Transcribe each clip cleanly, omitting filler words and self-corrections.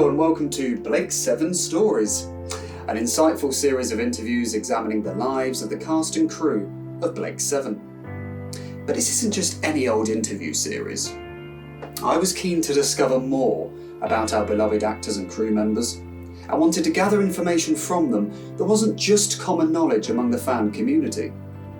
Hello and welcome to Blake 7 Stories, an insightful series of interviews examining the lives of the cast and crew of Blake 7. But this isn't just any old interview series. I was keen to discover more about our beloved actors and crew members. I wanted to gather information from them that wasn't just common knowledge among the fan community.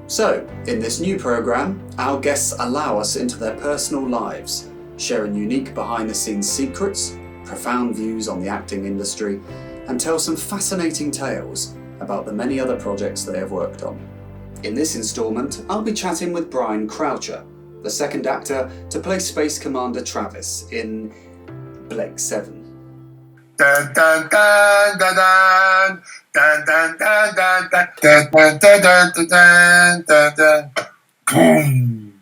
So, in this new programme, our guests allow us into their personal lives, sharing unique behind-the-scenes secrets, profound views on the acting industry, and tell some fascinating tales about the many other projects they have worked on. In this instalment, I'll be chatting with Brian Croucher, the second actor to play Space Commander Travis in Blake 7. Dun dun dun dun dun dun dun dun dun dun dun dun dun dun dun. Boom.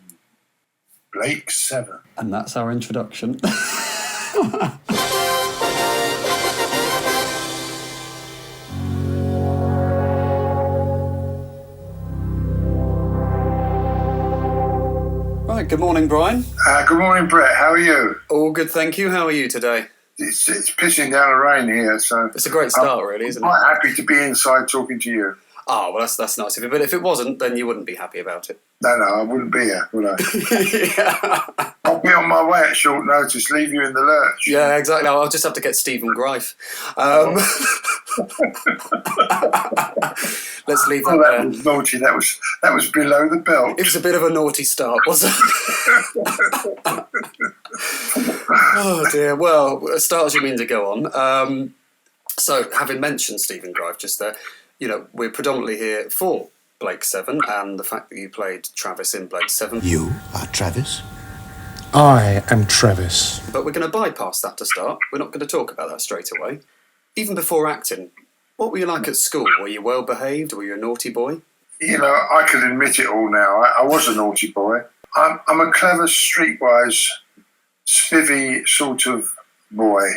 Blake 7. And that's our introduction. Right, good morning, Brian. Good morning, Brett. How are you? All good, thank you. How are you today? It's pissing down the rain here, so It's a great start, really, isn't it? I'm quite happy to be inside talking to you. Oh, well, that's nice of you. But if it wasn't, then you wouldn't be happy about it. No, I wouldn't be here, would I? Yeah. I'll be on my way at short notice, leave you in the lurch. Yeah, exactly. I'll just have to get Stephen Greif. Let's leave that that there. was naughty. That was below the belt. It was a bit of a naughty start, wasn't it? Oh dear. Well, a start as you mean to go on. So, having mentioned Stephen Greif just there, you know, we're predominantly here for Blake 7 and the fact that you played Travis in Blake 7. You are Travis? I am Travis. But we're going to bypass that to start. We're not going to talk about that straight away. Even before acting, what were you like at school? Were you well behaved? Were you a naughty boy? You know, I can admit it all now. I was a naughty boy. I'm a clever, streetwise, spivvy sort of boy,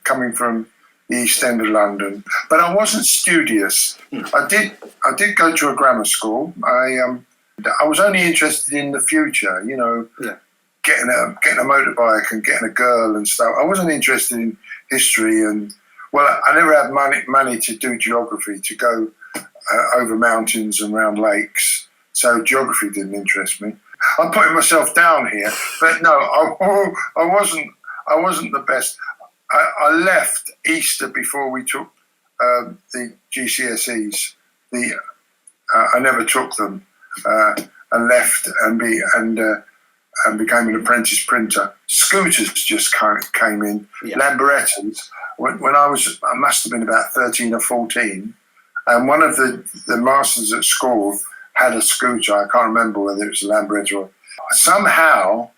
coming from the East End of London. But I wasn't studious. I did go to a grammar school. I was only interested in the future. You know, getting a motorbike and getting a girl and stuff. I wasn't interested in history and. Well, I never had money to do geography, to go over mountains and round lakes. So geography didn't interest me. I'm putting myself down here, but no, I wasn't the best. I left Easter before we took the GCSEs. I never took them and left and became an apprentice printer. Scooters just came in, Lamborettas. When I must have been about 13 or 14, and one of the masters at school had a scooter. I can't remember whether it was a Lamborghini or... Somehow,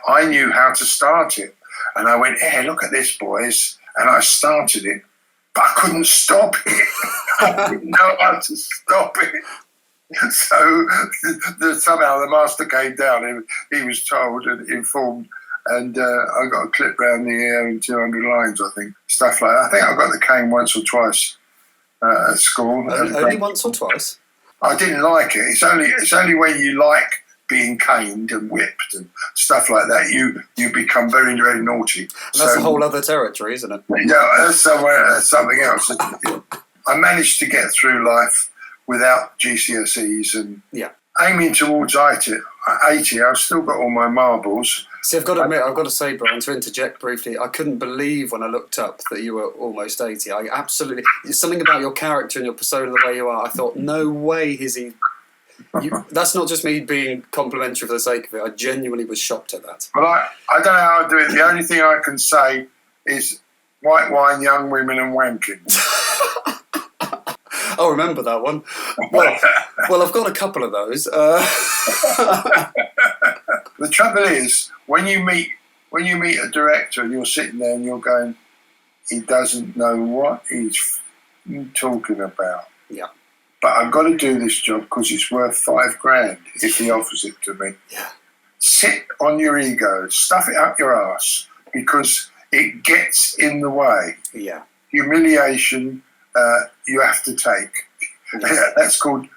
I knew how to start it. And I went, hey, look at this, boys. And I started it, but I couldn't stop it. I didn't know how to stop it. So somehow the master came down. He was told and informed. And I got a clip round the ear in 200 lines, I think. Stuff like that. I think I got the cane once or twice at school. Only once or twice? I didn't like it. It's only when you like being caned and whipped and stuff like that, you become very, very naughty. And that's a whole other territory, isn't it? Yeah, that's something else. I managed to get through life without GCSEs and aiming towards 80. I've still got all my marbles. See, I've got to say, Brian, to interject briefly, I couldn't believe when I looked up that you were almost 80. I absolutely... Something about your character and your persona, the way you are, I thought, no way is he... that's not just me being complimentary for the sake of it. I genuinely was shocked at that. Well, I don't know how I do it. The only thing I can say is white wine, young women and wanking. I'll remember that one. Well, I've got a couple of those. The trouble is, when you meet a director and you're sitting there and you're going, he doesn't know what he's talking about. Yeah. But I've got to do this job because it's worth $5,000 if he offers it to me. Yeah. Sit on your ego, stuff it up your ass because it gets in the way. Yeah. Humiliation you have to take. Yeah. That's called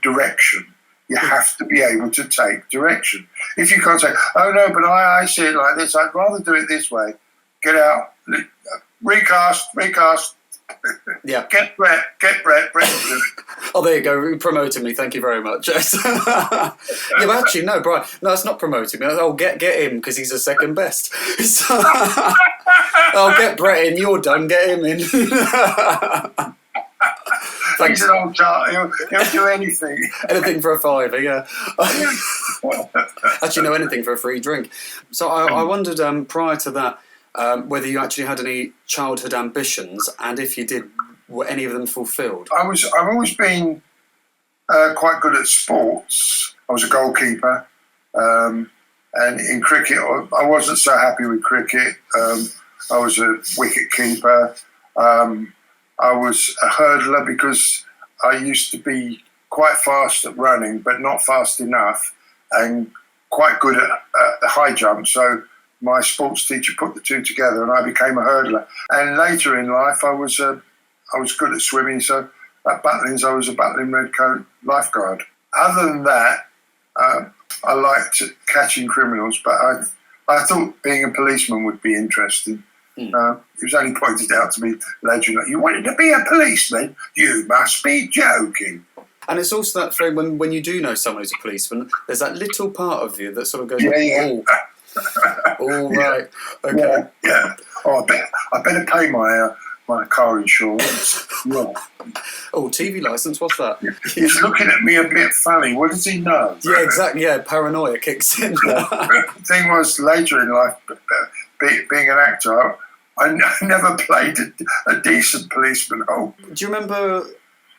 direction. You have to be able to take direction. If you can't say, oh no, but I see it like this, I'd rather do it this way, get out, recast. Yeah. Get Brett. Oh, there you go. You promoted me. Thank you very much. Yeah, but actually, no, Brian. No, it's not promoting me. Oh, get him because he's the second best. So, oh, get Brett in. You're done. Get him in. Thanks. He's an old tart. He'll do anything. Anything for a fiver, yeah. Actually, no, anything for a free drink. So I wondered prior to that whether you actually had any childhood ambitions, and if you did, were any of them fulfilled? I've always been quite good at sports. I was a goalkeeper, and in cricket, I wasn't so happy with cricket. I was a wicket keeper. I was a hurdler because I used to be quite fast at running, but not fast enough, and quite good at the high jump. So my sports teacher put the two together, and I became a hurdler. And later in life, I was good at swimming. So at Butlins, I was a Butlin Redcoat lifeguard. Other than that, I liked catching criminals, but I thought being a policeman would be interesting. It was only pointed out to me later, you wanted to be a policeman? You must be joking. And it's also that thing when you do know someone who's a policeman, there's that little part of you that sort of goes, yeah. Oh, right, okay. Yeah. Oh, I better pay my car insurance. Yeah. Oh, TV licence, what's that? He's looking at me a bit funny. What does he know? Yeah, exactly, yeah, paranoia kicks in. The thing was, later in life, being an actor, I never played a decent policeman. Oh. Do you remember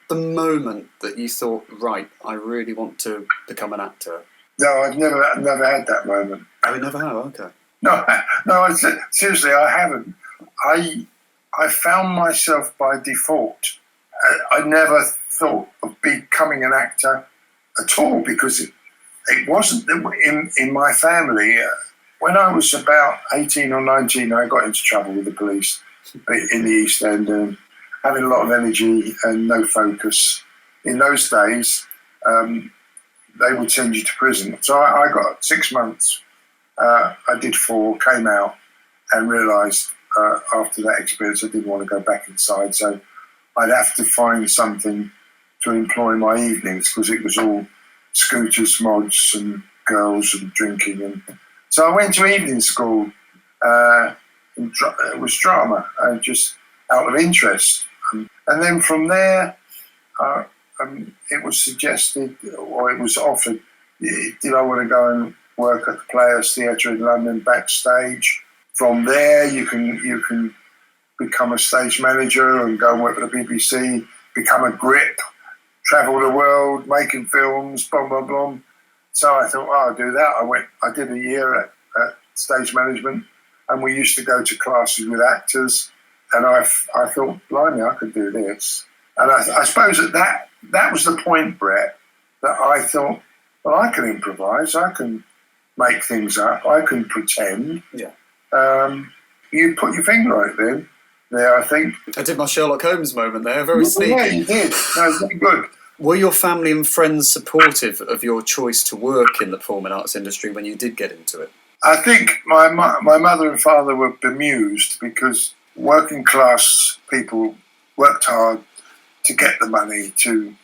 the moment that you thought, right, I really want to become an actor? No, I've never had that moment. Oh, you never have? Okay. No, seriously, I haven't. I found myself by default. I never thought of becoming an actor at all because it wasn't in my family. When I was about 18 or 19, I got into trouble with the police in the East End, and having a lot of energy and no focus. In those days, they would send you to prison. So I got 6 months. I did 4, came out, and realised after that experience I didn't want to go back inside. So I'd have to find something to employ my evenings because it was all scooters, mods, and girls and drinking. And so I went to evening school. It was drama, just out of interest. And then from there, it was suggested, or it was offered, did I want to go and work at the Players Theatre in London backstage? From there, you can become a stage manager and go and work for the BBC, become a grip, travel the world, making films, blah, blah, blah. So I thought, I'll do that. I did a year at stage management, and we used to go to classes with actors, and I thought, blimey, I could do this. And I suppose that was the point, Brett, that I thought, well, I can improvise, I can make things up, I can pretend. Yeah. You put your finger on it there, I think. I did my Sherlock Holmes moment there, very sneaky. Yeah, you did. No, very good. Were your family and friends supportive of your choice to work in the performing arts industry when you did get into it? I think my mother and father were bemused because working class people worked hard to get the money to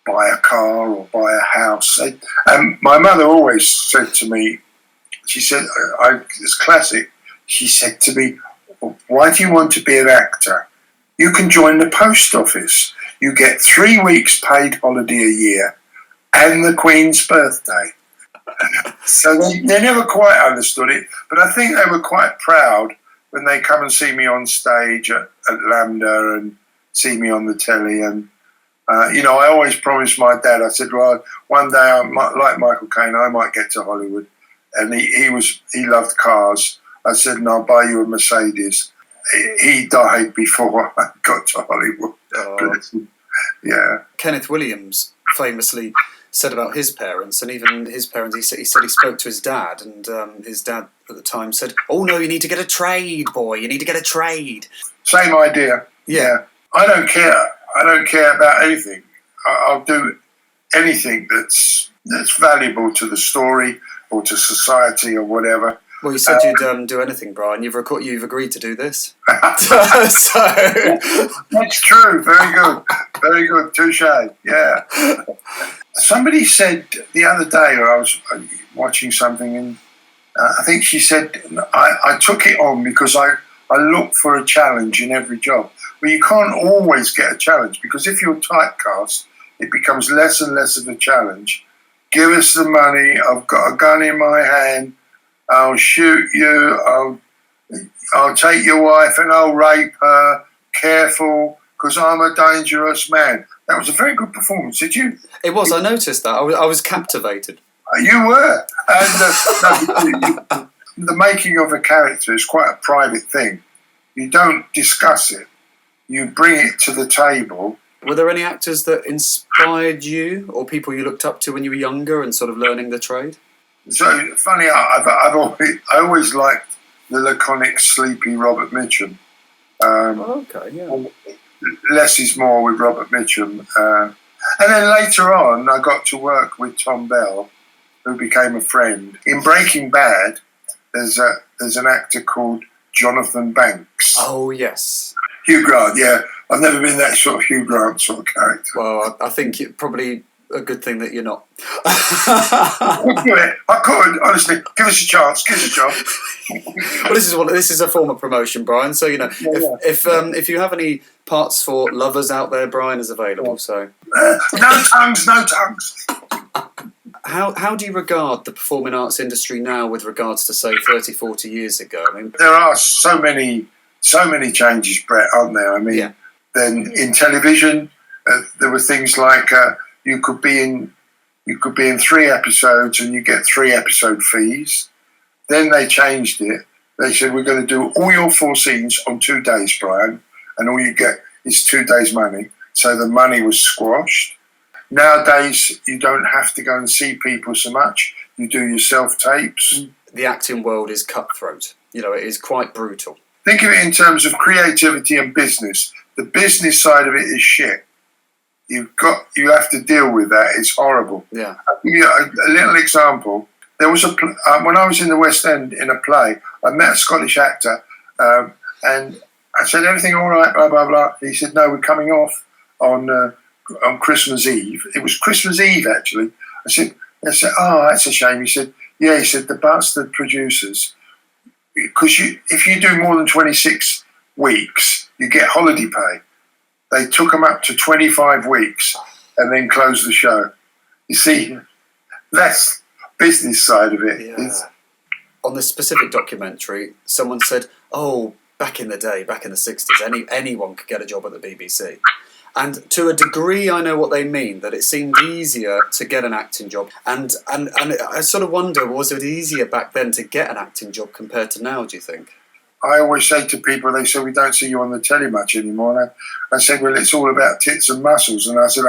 buy a car or buy a house. And my mother always said to me, she said, it's classic, she said to me, why do you want to be an actor? You can join the post office. You get 3 weeks paid holiday a year and the Queen's birthday. So they never quite understood it, but I think they were quite proud when they come and see me on stage at Lambda and see me on the telly. And, I always promised my dad, I said, well, one day, like Michael Caine, I might get to Hollywood. And he loved cars. I said, and I'll buy you a Mercedes. He died before I got to Hollywood. Oh. Yeah. Kenneth Williams famously said about his parents, and even his parents, he said he spoke to his dad, and his dad at the time said, oh no, you need to get a trade, boy, you need to get a trade. Same idea. Yeah. I don't care about anything. I'll do anything that's valuable to the story or to society or whatever. Well, you said you'd do anything, Brian. You've agreed to do this. So That's true. Very good. Very good. Touche. Yeah. Somebody said the other day, or I was watching something, and I think she said, I took it on because I look for a challenge in every job. Well, you can't always get a challenge, because if you're typecast, it becomes less and less of a challenge. Give us the money. I've got a gun in my hand. I'll shoot you. I'll take your wife and I'll rape her. Careful, because I'm a dangerous man. That was a very good performance. Did you? it was. I noticed that. I was captivated. You were. And the making of a character is quite a private thing. You don't discuss it. You bring it to the table. Were there any actors that inspired you, or people you looked up to when you were younger and sort of learning the trade? So funny, I always liked the laconic, sleepy Robert Mitchum. Okay, yeah. Less is more with Robert Mitchum. And then later on, I got to work with Tom Bell, who became a friend. In Breaking Bad, there's an actor called Jonathan Banks. Oh, yes. Hugh Grant, yeah. I've never been that sort of Hugh Grant sort of character. Well, I think it's probably a good thing that you're not. I could, honestly. Give us a chance. Give us a chance. Well, this is a form of promotion, Brian. So if you have any parts for lovers out there, Brian is available. So no tongues. How do you regard the performing arts industry now with regards to, say, 30, 40 years ago? I mean, there are so many changes, Brett, aren't there? I mean, then in television, there were things like you could be in 3 episodes and you get 3 episode fees. Then they changed it. They said, we're going to do all your 4 scenes on 2 days, Brian, and all you get is 2 days' money. So the money was squashed. Nowadays, you don't have to go and see people so much. You do your self-tapes. The acting world is cutthroat. It is quite brutal. Think of it in terms of creativity and business. The business side of it is shit. You have to deal with that. It's horrible. Yeah. I'll give you a little example. There was when I was in the West End in a play, I met a Scottish actor, and I said, everything all right, blah, blah, blah. He said, no, we're coming off on Christmas Eve. It was Christmas Eve, actually. I said, oh, that's a shame. He said, yeah, he said, the bastard producers, because if you do more than 26 weeks, you get holiday pay. They took them up to 25 weeks and then closed the show. You see, that's business side of it. Yeah. On this specific documentary, someone said, oh, back in the day, back in the 60s, anyone could get a job at the BBC. And to a degree, I know what they mean, that it seemed easier to get an acting job. And I sort of wonder, was it easier back then to get an acting job compared to now, do you think? I always say to people, they say, we don't see you on the telly much anymore. And I said, well, it's all about tits and muscles. And I said,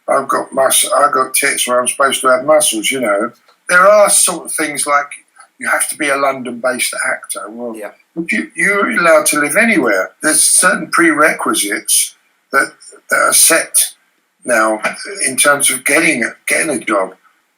I've got tits where I'm supposed to have muscles, There are sort of things like you have to be a London-based actor. Well, yeah. You're allowed to live anywhere. There's certain prerequisites that are set now in terms of getting a job.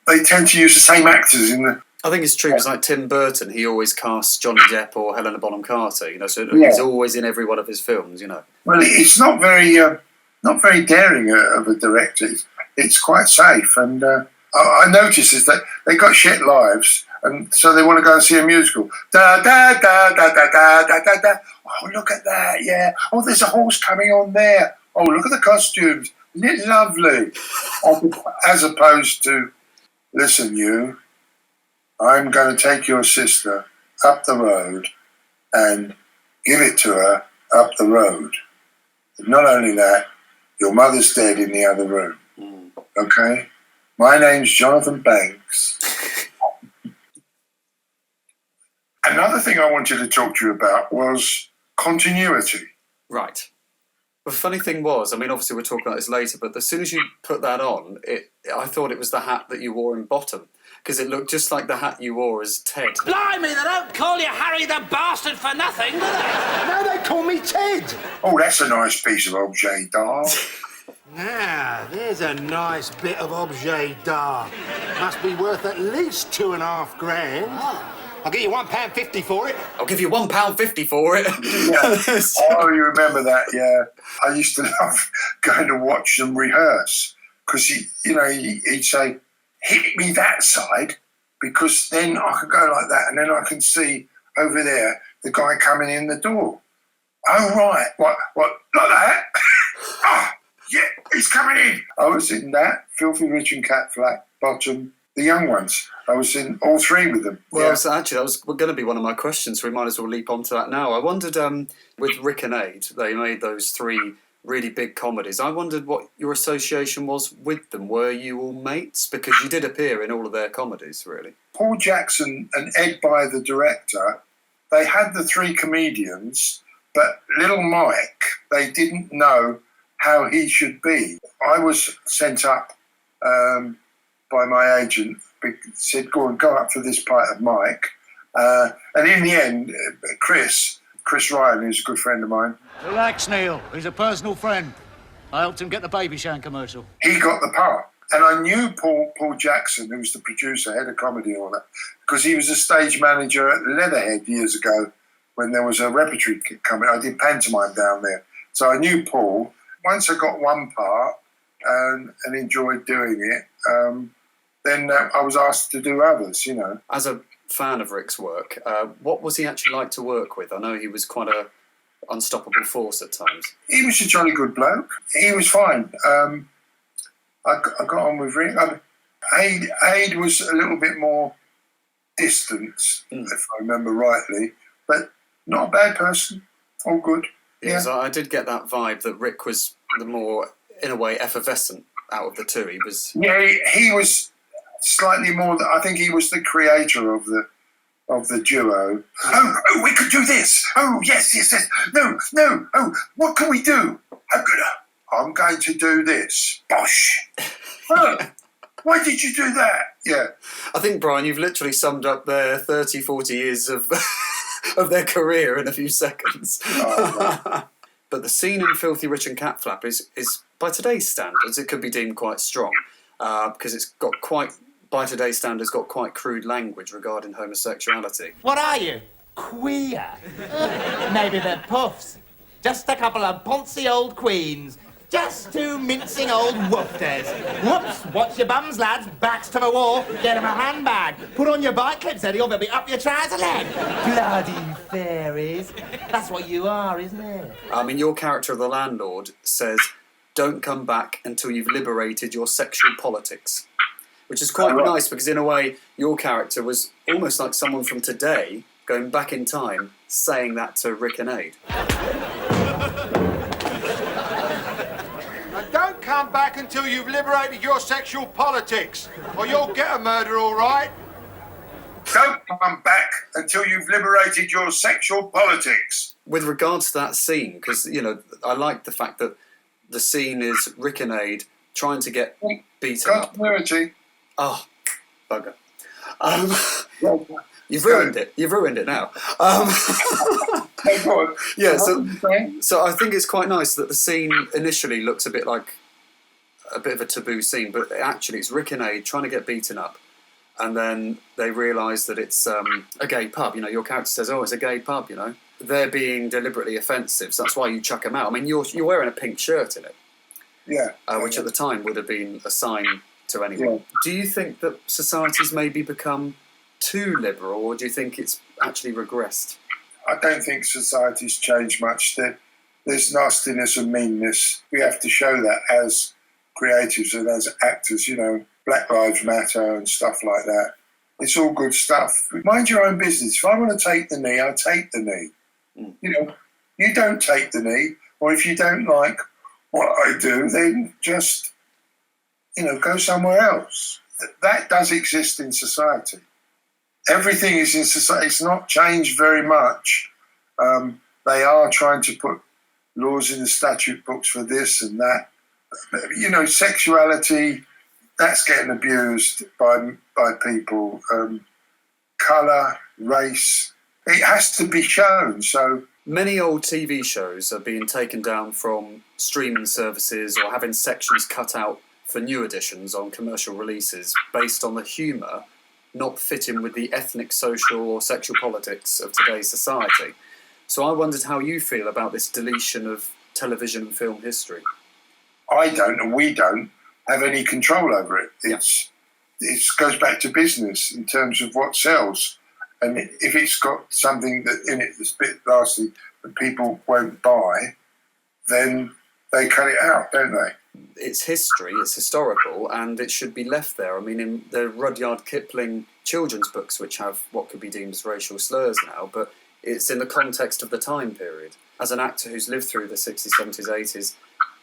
They tend to use the same actors in the... I think it's true, because like Tim Burton, he always casts Johnny Depp or Helena Bonham Carter, so he's always in every one of his films, Well, it's not very daring of a director. It's quite safe, and I noticed is that they got shit lives, and so they want to go and see a musical. Da da da da da da da da da. Oh, look at that! Yeah. Oh, there's a horse coming on there. Oh, look at the costumes. Isn't it lovely? As opposed to, listen, you. I'm going to take your sister up the road and give it to her up the road. And not only that, your mother's dead in the other room. Okay? My name's Jonathan Banks. Another thing I wanted to talk to you about was continuity. Right. The funny thing was, obviously we'll talk about this later, but as soon as you put that on, I thought it was the hat that you wore in Bottom, because it looked just like the hat you wore as Ted. Blimey, they don't call you Harry the Bastard for nothing, do they? No, they call me Ted. Oh, that's a nice piece of objet d'art. Now, there's a nice bit of objet d'art. Must be worth at least $2.5 grand. I'll give you £1.50 for it. I'll give you £1.50 for it. Yeah. Oh, you remember that? Yeah. I used to love going to watch them rehearse because he'd say, "Hit me that side," because then I could go like that, and then I can see over there the guy coming in the door. Oh right, what like that? Ah, yeah, he's coming in. I was in that Filthy Rich and Cat Flap, Bottom, the young ones. I was in all three with them. Well, so actually, that was going to be one of my questions, so we might as well leap onto that now. I wondered, with Rick and Aid, they made those 3 really big comedies. I wondered what your association was with them. Were you all mates? Because you did appear in all of their comedies, really. Paul Jackson and Ed By, the director, they had the 3 comedians, but little Mike, they didn't know how he should be. I was sent up by my agent, said, go up for this part of Mike. And in the end, Chris Ryan, who's a good friend of mine. Relax, Neil. He's a personal friend. I helped him get the Baby Shan commercial. He got the part. And I knew Paul Jackson, who was the producer, head of comedy and all that, because he was a stage manager at Leatherhead years ago when there was a repertory coming. I did pantomime down there. So I knew Paul. Once I got one part and enjoyed doing it, then I was asked to do others, As a fan of Rick's work, what was he actually like to work with? I know he was quite a unstoppable force at times. He was a jolly good bloke. He was fine. I got on with Rick. Aid was a little bit more distant, if I remember rightly, but not a bad person. All good. Yeah, so I did get that vibe that Rick was the more, in a way, effervescent out of the 2. He was. Yeah, he was slightly more. I think he was the creator of the duo. Oh, we could do this. Oh, yes. No. Oh, what can we do? I'm going to do this. Bosh. Oh, why did you do that? Yeah. I think, Brian, you've literally summed up their 30, 40 years of of their career in a few seconds. Oh, right. But the scene in Filthy Rich and Cat Flap is by today's standards, it could be deemed quite strong because it's got by today's standards, got quite crude language regarding homosexuality. What are you? Queer? Maybe they're puffs. Just a couple of poncy old queens. Just 2 mincing old woofters. Whoops, watch your bums, lads. Backs to the wall. Get him a handbag. Put on your bike clips, Eddie, or they'll be up your trouser leg. Bloody fairies. That's what you are, isn't it? Your character of the landlord says, don't come back until you've liberated your sexual politics. Which is quite nice because, in a way, your character was almost like someone from today going back in time saying that to Rick and Aid. Don't come back until you've liberated your sexual politics, or you'll get a murder, all right? Don't come back until you've liberated your sexual politics. With regards to that scene, because, I like the fact that the scene is Rick and Aid trying to get beaten up. Continuity. Oh, bugger. You've ruined it. You've ruined it now. Yeah, so I think it's quite nice that the scene initially looks a bit like a bit of a taboo scene, but actually it's Rick and Aid trying to get beaten up, and then they realise that it's a gay pub. Your character says, "Oh, it's a gay pub." They're being deliberately offensive, so that's why you chuck them out. You're wearing a pink shirt in it, which at the time would have been a sign to anyone. Yeah. Do you think that society's maybe become too liberal, or do you think it's actually regressed? I don't think society's changed much. There's nastiness and meanness. We have to show that as creatives and as actors, Black Lives Matter and stuff like that. It's all good stuff. Mind your own business. If I want to take the knee, I take the knee. You don't take the knee, or if you don't like what I do, then just, go somewhere else. That does exist in society. Everything is in society. It's not changed very much. They are trying to put laws in the statute books for this and that. Sexuality, that's getting abused by people. Colour, race, it has to be shown. So many old TV shows are being taken down from streaming services or having sections cut out for new editions on commercial releases based on the humour not fit in with the ethnic, social or sexual politics of today's society. So I wondered how you feel about this deletion of television and film history. I don't, and we don't have any control over it. It goes back to business in terms of what sells. And if it's got something that in it that's a bit nasty that people won't buy, then they cut it out, don't they? It's history, it's historical, and it should be left there. I mean, in the Rudyard Kipling children's books, which have what could be deemed as racial slurs now, but it's in the context of the time period. As an actor who's lived through the 60s, 70s, 80s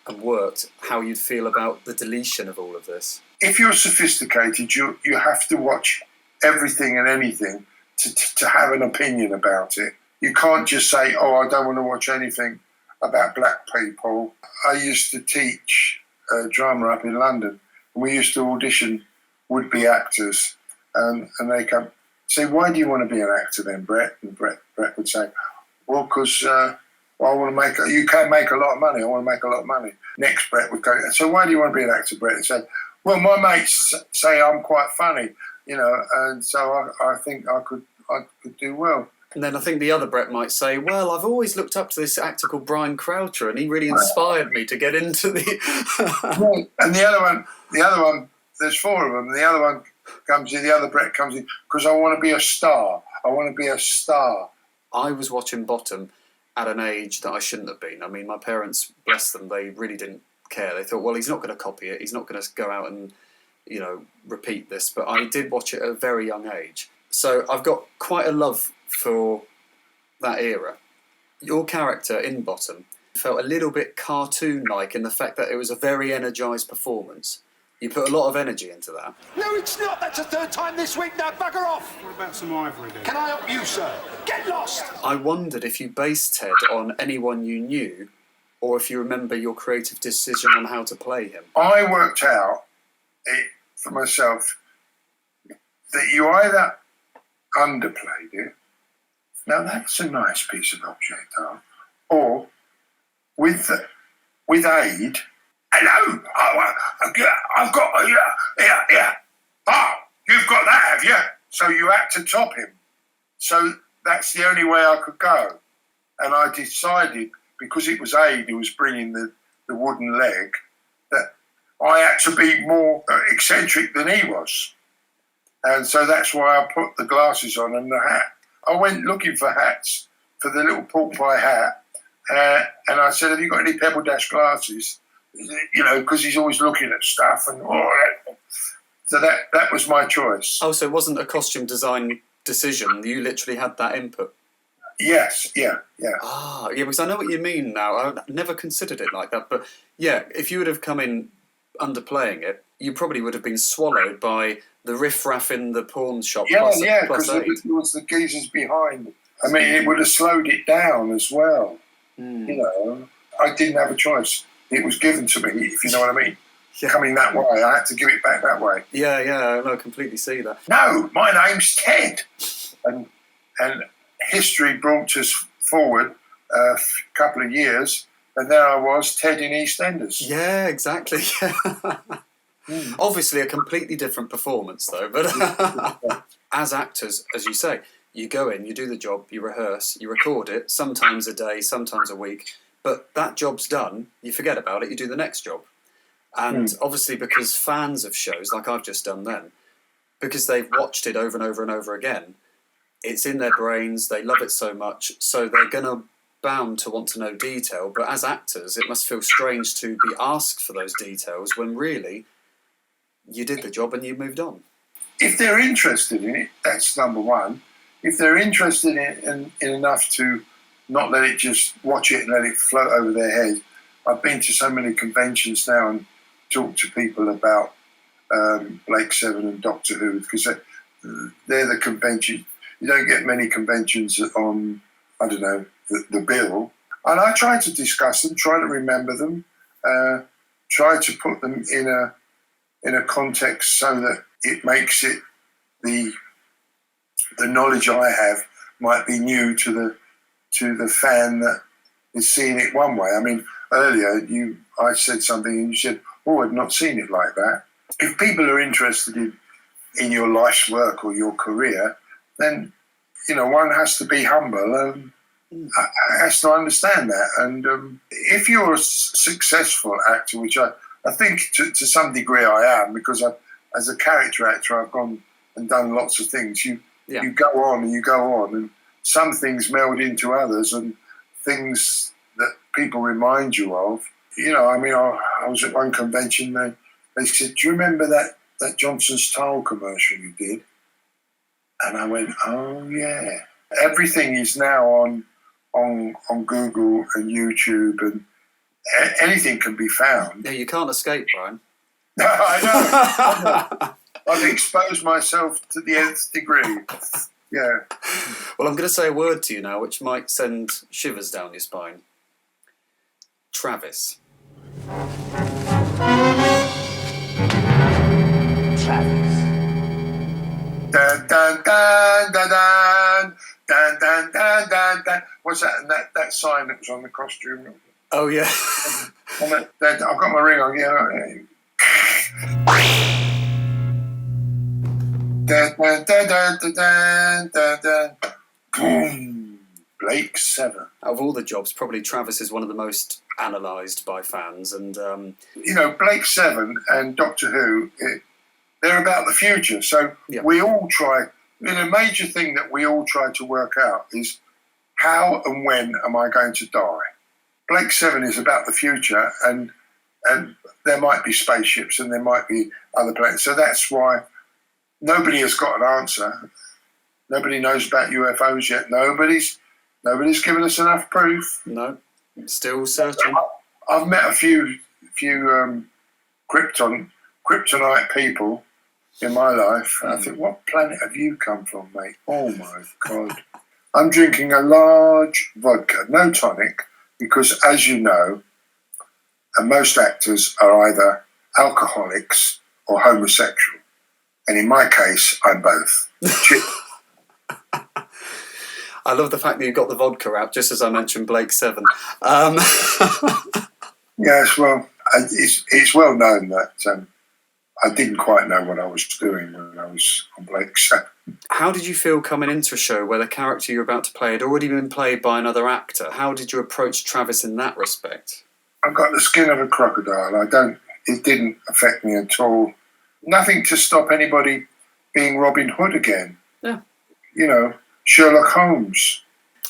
and worked, how you'd feel about the deletion of all of this? If you're sophisticated, you have to watch everything and anything to have an opinion about it. You can't just say, oh, I don't want to watch anything about black people. I used to teach drama up in London, and we used to audition would-be actors, and they come say, why do you want to be an actor then, Brett? And Brett would say, well, because I want to make, you can make a lot of money, I want to make a lot of money. Next Brett would go, so why do you want to be an actor, Brett? And say, well, my mates say I'm quite funny, you know, and so I think I could do well. And then I think the other Brett might say, well, I've always looked up to this actor called Brian Croucher, and he really inspired me to get into the... And the other one, there's four of them, and the other one comes in, the other Brett comes in, because I want to be a star. I want to be a star. I was watching Bottom at an age that I shouldn't have been. I mean, my parents, bless them, they really didn't care. They thought, well, he's not going to copy it. He's not going to go out and, you know, repeat this. But I did watch it at a very young age. So I've got quite a love for that era. Your character in Bottom felt a little bit cartoon-like in the fact that it was a very energised performance. You put a lot of energy into that. No, it's not. That's the third time this week. Now, bugger off. What about some ivory then? Can I help you, sir? Get lost. I wondered if you based Ted on anyone you knew, or if you remember your creative decision on how to play him. I worked out for myself that you either underplayed it, now that's a nice piece of object art, or with aid, hello, I've got, yeah, you've got that, have you? So you had to top him. So that's the only way I could go. And I decided, because it was Aid who was bringing the wooden leg, that I had to be more eccentric than he was. And so that's why I put the glasses on and the hat. I went looking for hats, for the little pork pie hat, and I said, have you got any Pebble Dash glasses? You know, because he's always looking at stuff. And so that was my choice. Oh, so it wasn't a costume design decision. You literally had that input. Yes, yeah. Ah, yeah, because I know what you mean now. I never considered it like that. But yeah, if you would have come in underplaying it, you probably would have been swallowed by the riff-raff in the pawn shop. Yeah, plus because Aid. it was the geezers behind. I mean, it would have slowed it down as well. Mm. You know, I didn't have a choice. It was given to me, if you know what I mean. Yeah. Coming that way, I had to give it back that way. Yeah, I completely see that. No, my name's Ted. And history brought us forward a couple of years, and there I was, Ted in EastEnders. Yeah, exactly. Obviously a completely different performance though, but as actors, as you say, you go in, you do the job, you rehearse, you record it, sometimes a day, sometimes a week, but that job's done, you forget about it, you do the next job. And obviously because fans of shows, like I've just done then, because they've watched it over and over and over again, it's in their brains, they love it so much, so they're bound to want to know detail. But as actors, it must feel strange to be asked for those details when really you did the job and you moved on. If they're interested in it, that's number one. If they're interested in enough to not let it just watch it and let it float over their head. I've been to so many conventions now and talked to people about Blake Seven and Doctor Who, because they're the convention. You don't get many conventions on, I don't know, the bill. And I try to discuss them, try to remember them, try to put them in a context so that it makes it the knowledge I have might be new to the fan that is seeing it one way. I mean, earlier I said something and you said, "Oh, I've not seen it like that." If people are interested in your life's work or your career, then, one has to be humble and has to understand that. And if you're a successful actor, which I think to some degree I am, because as a character actor, I've gone and done lots of things. You go on and you go on, and some things meld into others, and things that people remind you of. I was at one convention, they said, "Do you remember that Johnson's Tile commercial you did?" And I went, "Oh yeah." Everything is now on Google and YouTube, and anything can be found. No, you can't escape, Brian. No, I know. I've exposed myself to the nth degree. Yeah. Well, I'm going to say a word to you now, which might send shivers down your spine. Travis. Travis. Dun, dun, dun, dun, dun, dun, dun, dun, dun, dun. What's that? And that sign that was on the costume. Oh, yeah. And I've got my ring on. Yeah. Dun, dun, dun, dun, dun, dun, dun. Boom. Blake 7. Out of all the jobs, probably Travis is one of the most analysed by fans. And Blake 7 and Doctor Who, they're about the future. So we all try. A major thing that we all try to work out is how and when am I going to die? Blake 7 is about the future, and there might be spaceships and there might be other planets. So that's why nobody has got an answer. Nobody knows about UFOs yet. Nobody's given us enough proof. No, still searching. I've met a few kryptonite people in my life. And I think, what planet have you come from, mate? Oh my God. I'm drinking a large vodka, no tonic, because as you know, most actors are either alcoholics or homosexual. And in my case, I'm both. I love the fact that you got the vodka out, just as I mentioned Blake 7. Yes, well, it's well known that I didn't quite know what I was doing when I was on Blake 7. How did you feel coming into a show where the character you're about to play had already been played by another actor? How did you approach Travis in that respect? I got the skin of a crocodile. It didn't affect me at all. Nothing to stop anybody being Robin Hood again. Yeah. Sherlock Holmes.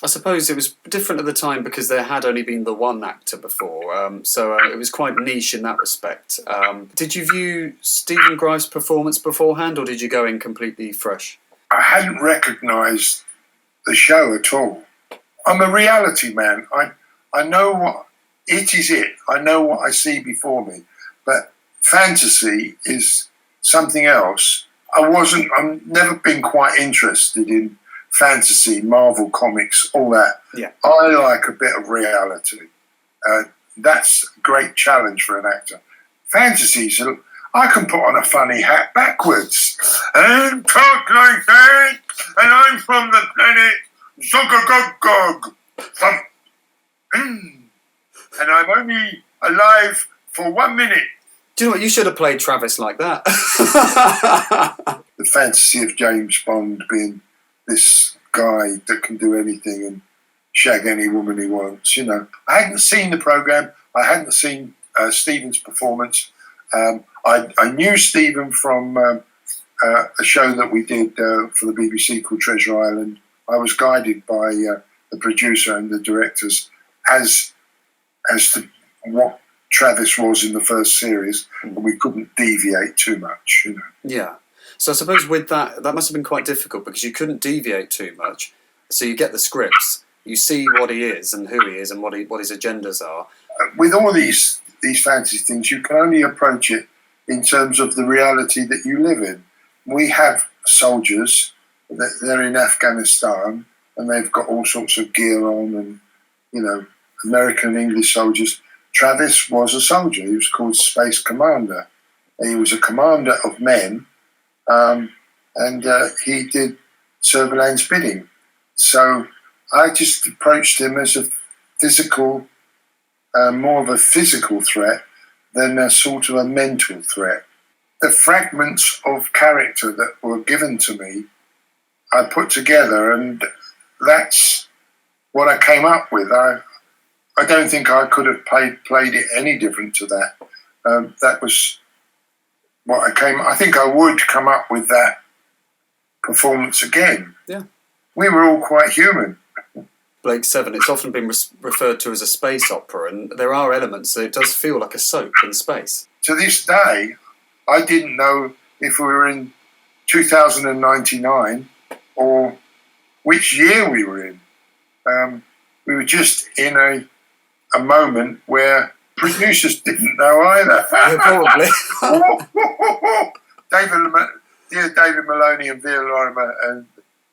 I suppose it was different at the time because there had only been the one actor before, so it was quite niche in that respect. Did you view Stephen Greif's performance beforehand, or did you go in completely fresh? I hadn't recognised the show at all. I'm a reality man. I know what it is. I know what I see before me, but fantasy is something else. I've never been quite interested in fantasy, Marvel comics, all that. Yeah. I like a bit of reality. That's a great challenge for an actor. Fantasies, I can put on a funny hat backwards and talk like that, and I'm from the planet Zogagogog. And I'm only alive for 1 minute. Do you know what? You should have played Travis like that. The fantasy of James Bond being this guy that can do anything and shag any woman he wants. I hadn't seen the programme. I hadn't seen Stephen's performance. I knew Stephen from a show that we did for the BBC called Treasure Island. I was guided by the producer and the directors as to what Travis was in the first series, and we couldn't deviate too much. Yeah. So I suppose with that must have been quite difficult because you couldn't deviate too much. So you get the scripts, you see what he is and who he is and what his agendas are. With all these fantasy things, you can only approach it in terms of the reality that you live in. We have soldiers, they're in Afghanistan, and they've got all sorts of gear on, and American and English soldiers. Travis was a soldier. He was called Space Commander. He was a commander of men. And he did Servalan's bidding. So I just approached him as a physical, more of a physical threat than a sort of a mental threat. the fragments of character that were given to me, I put together, and that's what I came up with. I don't think I could have played it any different to that. That was what I think I would come up with that performance again. Yeah. We were all quite human. Blake 7, it's often been referred to as a space opera, and there are elements that it does feel like a soap in space. To this day, I didn't know if we were in 2099 or which year we were in. We were just in a moment where producers didn't know either. Yeah, probably. David Maloney and Vera Lorimer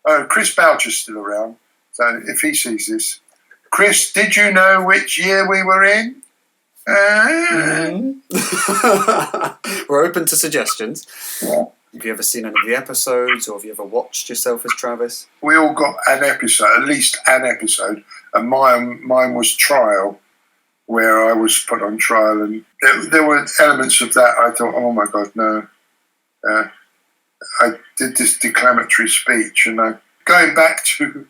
and Chris Boucher's still around. So if he sees this, Chris, did you know which year we were in? We're open to suggestions. Yeah. Have you ever seen any of the episodes, or have you ever watched yourself as Travis? We all got an episode, at least an episode, and mine was Trial, where I was put on trial, and there were elements of that I thought, oh my God, no. I did this declamatory speech, and going back to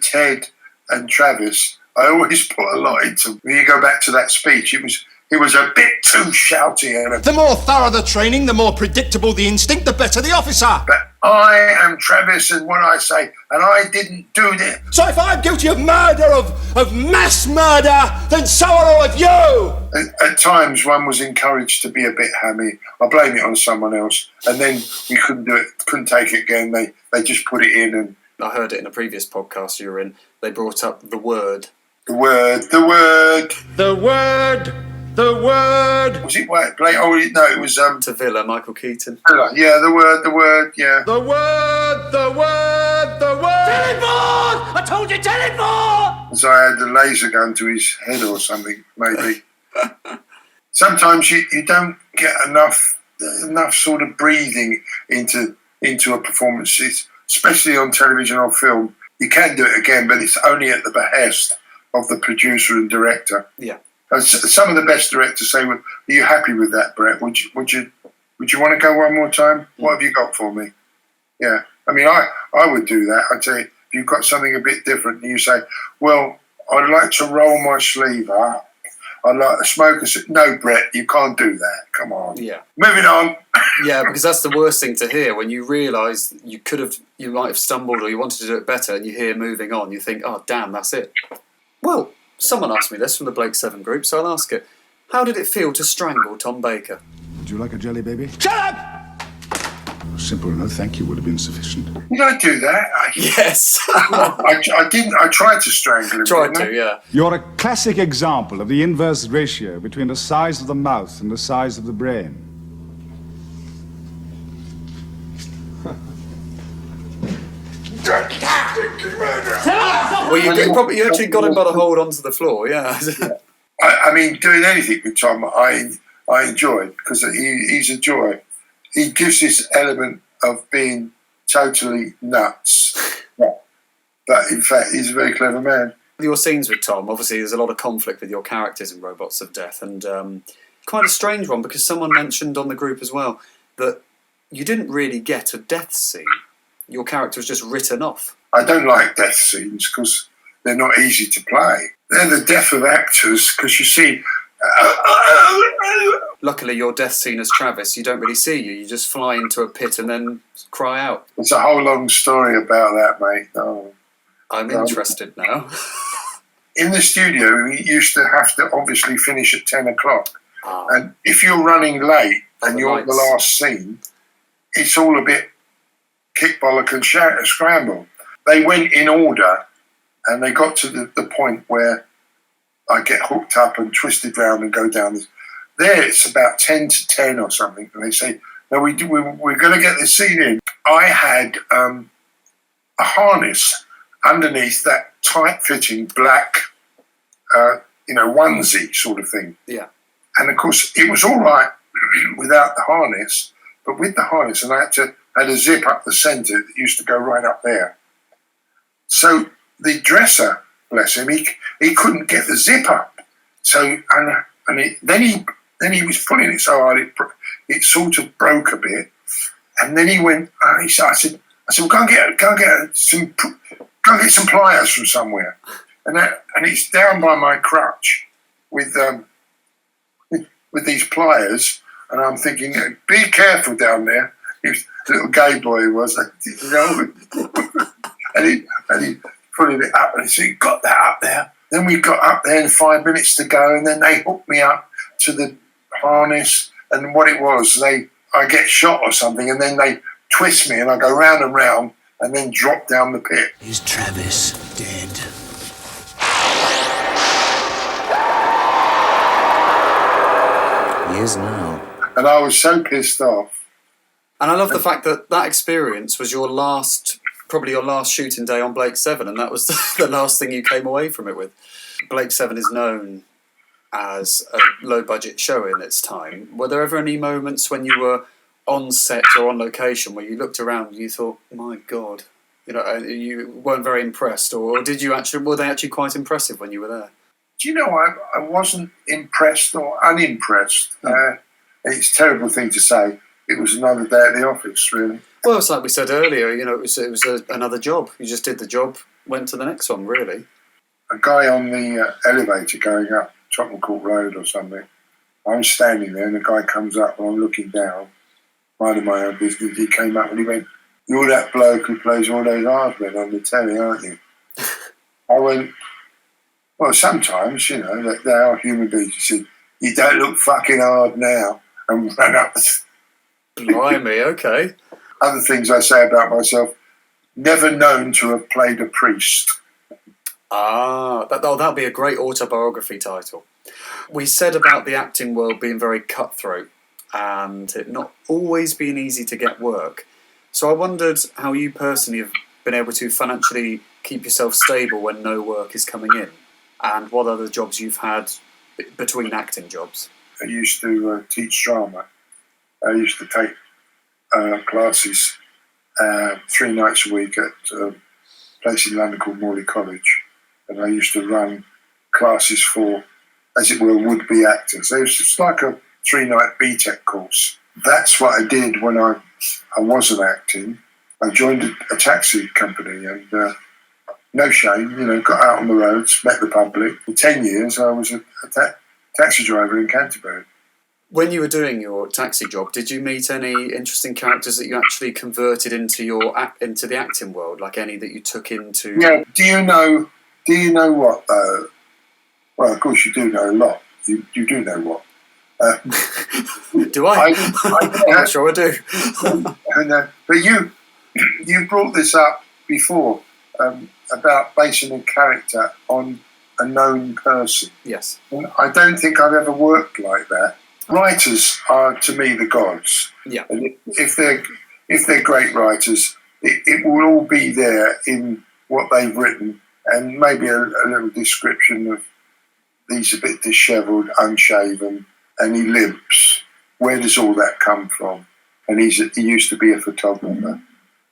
Ted and Travis, I always put a lot into. When you go back to that speech, it was a bit too shouty. The more thorough the training, the more predictable the instinct, the better the officer. But I am Travis, and what I say, and I didn't do this. So if I'm guilty of murder, of mass murder, then so are all of you. At times, one was encouraged to be a bit hammy. I blame it on someone else, and then we couldn't do it, couldn't take it again. They just put it in, and I heard it in a previous podcast you were in. They brought up the word. The word. Was it Blake? Oh no, it was To Villa, Michael Keaton. Yeah, the word. Yeah. The word. Teleport! I told you, teleport! So I had the laser gun to his head or something, maybe. Sometimes you don't get enough sort of breathing into a performance, especially on television or film. You can do it again, but it's only at the behest of the producer and director. Yeah. Some of the best directors say, "Are you happy with that, Brett? Would you want to go one more time? What have you got for me?" Yeah. I mean, I would do that. I'd say, if you've got something a bit different, and you say, "Well, I'd like to roll my sleeve up. I'd like to smoke a..." No, Brett, you can't do that. Come on. Yeah. Moving on. Yeah, because that's the worst thing to hear when you realise you might have stumbled or you wanted to do it better, and you hear moving on. You think, oh, damn, that's it. Well, someone asked me this from the Blake 7 group, so I'll ask it. How did it feel to strangle Tom Baker? Would you like a jelly baby? Shut up! Simple no thank you would have been sufficient. Did I do that? Yes. I didn't. I tried to strangle him. Tried didn't I? to, yeah. You're a classic example of the inverse ratio between the size of the mouth and the size of the brain. Well, you actually got him by the hold onto the floor, yeah. I mean, doing anything with Tom, I enjoy because he's a joy. He gives this element of being totally nuts. Yeah. But in fact, he's a very clever man. Your scenes with Tom, obviously there's a lot of conflict with your characters in Robots of Death, and quite a strange one because someone mentioned on the group as well that you didn't really get a death scene. Your character was just written off. I don't like death scenes because they're not easy to play. They're the death of actors because you see... Luckily, your death scene as Travis, you don't really see you. You just fly into a pit and then cry out. It's a whole long story about that, mate. Oh. I'm interested now. In the studio, we used to have to obviously finish at 10 o'clock. And if you're running late and you're at the last scene, it's all a bit kick-bollock and scramble. They went in order and they got to the point where I get hooked up and twisted round and go down this. There it's about 10 to 10 or something. And they say, no, we're going to get this scene in. I had a harness underneath that tight-fitting black, onesie sort of thing. Yeah. And, of course, it was all right without the harness, but with the harness, and I had a zip up the centre that used to go right up there. So the dresser, bless him, he couldn't get the zip up. So then he Then he was pulling it so hard it sort of broke a bit. And then he went. I said, well, go and get some pliers from somewhere. And it's down by my crutch with these pliers. And I'm thinking, be careful down there. He was a little gay boy he was, you know. and he pulling it up, and he said, "You got that up there?" Then we got up there in 5 minutes to go, and then they hooked me up to the harness. And what it was, I get shot or something, and then they twist me, and I go round and round, and then drop down the pit. Is Travis dead? He is now. And I was so pissed off. And I love the fact that that experience was probably your last shooting day on Blake 7, and that was the last thing you came away from it with. Blake 7 is known as a low-budget show in its time. Were there ever any moments when you were on set or on location where you looked around and you thought, my God, you know, you weren't very impressed, or were they actually quite impressive when you were there? Do you know, I wasn't impressed or unimpressed. It's a terrible thing to say. It was another day at the office, really. Well, it's like we said earlier, you know, it was another job. You just did the job, went to the next one, really. A guy on the elevator going up Tottenham Court Road or something. I'm standing there and the guy comes up and I'm looking down, minding my own business. He came up and he went, "You're that bloke who plays all those hard men on the telly, aren't you?" I went, "Well, sometimes, you know, they are human beings." He said, "You don't look fucking hard now," and ran up. Blimey, okay. Other things I say about myself: never known to have played a priest. That'll be a great autobiography title. We said about the acting world being very cutthroat and it not always being easy to get work. So I wondered how you personally have been able to financially keep yourself stable when no work is coming in, and what other jobs you've had between acting jobs. I used to teach drama. I used to take classes 3 nights a week at a place in London called Morley College. And I used to run classes for, as it were, would-be actors. So it was just like a 3-night BTEC course. That's what I did when I wasn't acting. I joined a taxi company and no shame, you know, got out on the roads, met the public. For 10 years, I was a taxi driver in Canterbury. When you were doing your taxi job, did you meet any interesting characters that you actually converted into the acting world, like any that you took into? Yeah. Do you know what? Well, of course you do know a lot. You do know what? Do I? I'm not sure I do. But you brought this up before about basing a character on a known person. Yes. And I don't think I've ever worked like that. Writers are, to me, the gods. Yeah. And if they're great writers, it will all be there in what they've written, and maybe a little description of he's a bit dishevelled, unshaven, and he limps. Where does all that come from? And he used to be a photographer.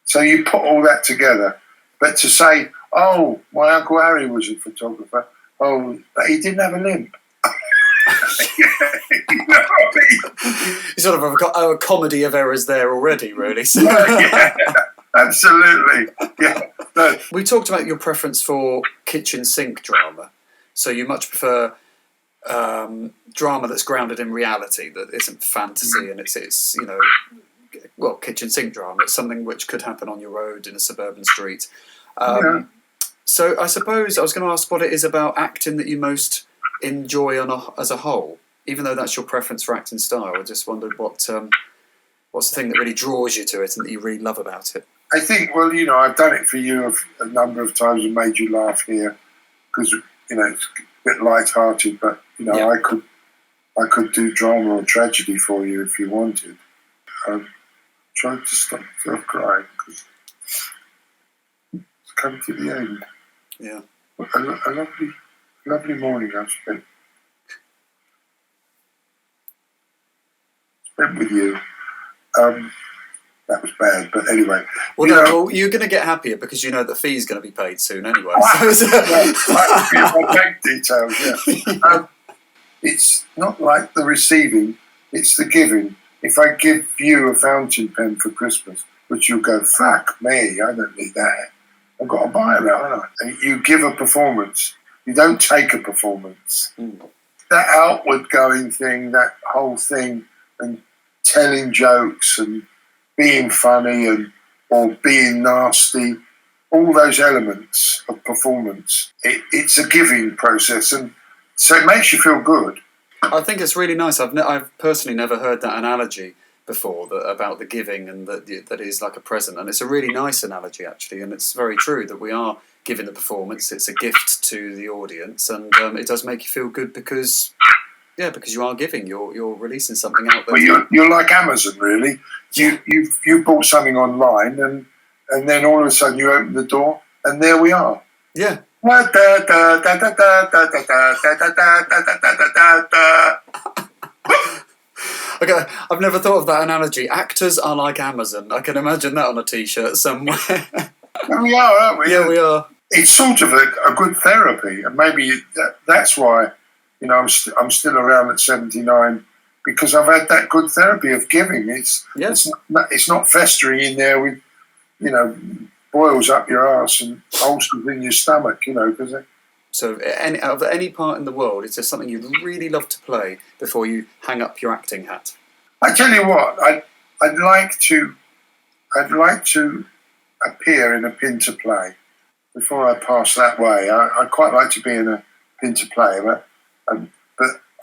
So you put all that together. But to say, oh, my Uncle Harry was a photographer, oh, but he didn't have a limp. You know what I mean? You sort of have a comedy of errors there already, really. So. Yeah, absolutely. Yeah. No. We talked about your preference for kitchen sink drama. So you much prefer drama that's grounded in reality, that isn't fantasy, and it's you know, well, kitchen sink drama. It's something which could happen on your road in a suburban street. So I suppose I was going to ask what it is about acting that you most enjoy as a whole, even though that's your preference for acting style. I just wondered what's the thing that really draws you to it and that you really love about it. I think, well, you know, I've done it for you a number of times and made you laugh here because, you know, it's a bit light-hearted, but, you know, yeah. I could do drama or tragedy for you if you wanted. I'm trying to stop myself crying because it's come to the end. Yeah. A lovely morning I've spent with you. That was bad, but anyway. Well, you're going to get happier because you know the fee's going to be paid soon anyway. That would be my bank details, yeah. it's not like the receiving, it's the giving. If I give you a fountain pen for Christmas, which you'll go, fuck me, I don't need that. I've got to buy that, haven't I? And you give a performance. You don't take a performance. That outward going thing, that whole thing, and telling jokes and being funny and or being nasty, all those elements of performance, it's a giving process, and so it makes you feel good. I think it's really nice. I've personally never heard that analogy before, about the giving and that is like a present, and it's a really nice analogy actually, and it's very true that we are giving the performance. It's a gift to the audience, and it does make you feel good because you are giving. You're releasing something out there. Well, you're like Amazon, really. You bought something online, and then all of a sudden you open the door, and there we are. Yeah. Okay, I've never thought of that analogy. Actors are like Amazon. I can imagine that on a T-shirt somewhere. We are, aren't we? Yeah, we are. It's sort of a good therapy, and maybe that's why I'm still around at 79, because I've had that good therapy of giving. It's not festering in there with boils up your arse and ulcers in your stomach. So, out of any part in the world, is there something you'd really love to play before you hang up your acting hat? I tell you what, I'd like to appear in a Pinter play before I pass that way. I'd quite like to be in a Pinter play, but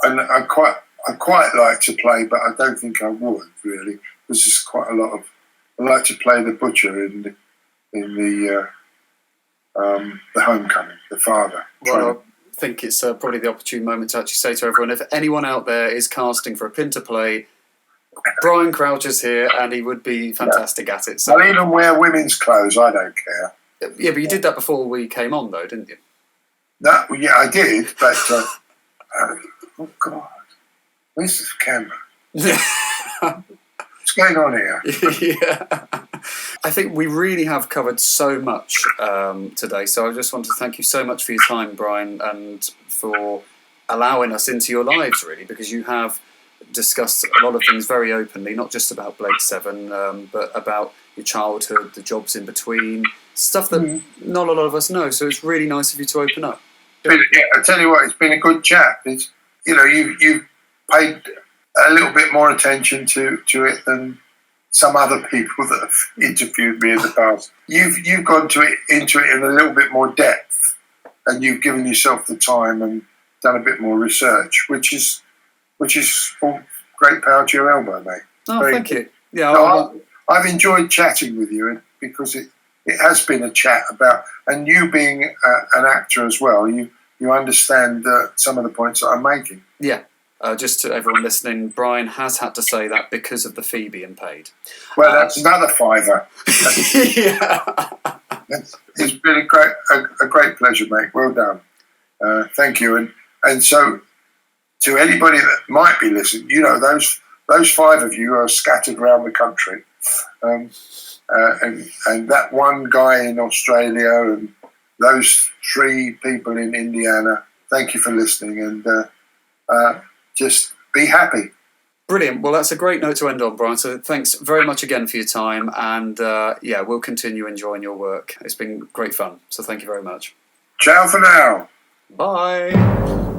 I quite like to play, but I don't think I would really, because there's quite a lot of. I like to play the butcher in the Homecoming, the father. Well, I think it's probably the opportune moment to actually say to everyone, if anyone out there is casting for a Pinter play, Brian Crouch is here, and he would be fantastic at it. So I'll even wear women's clothes. I don't care. Yeah, but you did that before we came on, though, didn't you? No, yeah, I did, but oh God, where's this camera? What's going on here? Yeah. I think we really have covered so much today, so I just want to thank you so much for your time, Brian, and for allowing us into your lives, really, because you have discussed a lot of things very openly, not just about Blake 7, but about your childhood, the jobs in between, stuff that not a lot of us know, so it's really nice of you to open up. I tell you what, it's been a good chat. It's, you've paid a little bit more attention to it than some other people that have interviewed me in the past. You've gone into it in a little bit more depth, and you've given yourself the time and done a bit more research, which is all great power to your elbow, mate. Oh, thank you. Yeah, no, I've enjoyed chatting with you because it has been a chat about, and you being an actor as well, you understand some of the points that I'm making. Yeah. Just to everyone listening, Brian has had to say that because of the fee being paid. Well, that's another £5. Yeah. It's been a great pleasure, mate. Well done. Thank you. And so, to anybody that might be listening, those 5 of you are scattered around the country, and that one guy in Australia and those 3 people in Indiana. Thank you for listening, and just be happy. Brilliant. Well, that's a great note to end on, Brian. So thanks very much again for your time, and we'll continue enjoying your work. It's been great fun. So thank you very much. Ciao for now. Bye.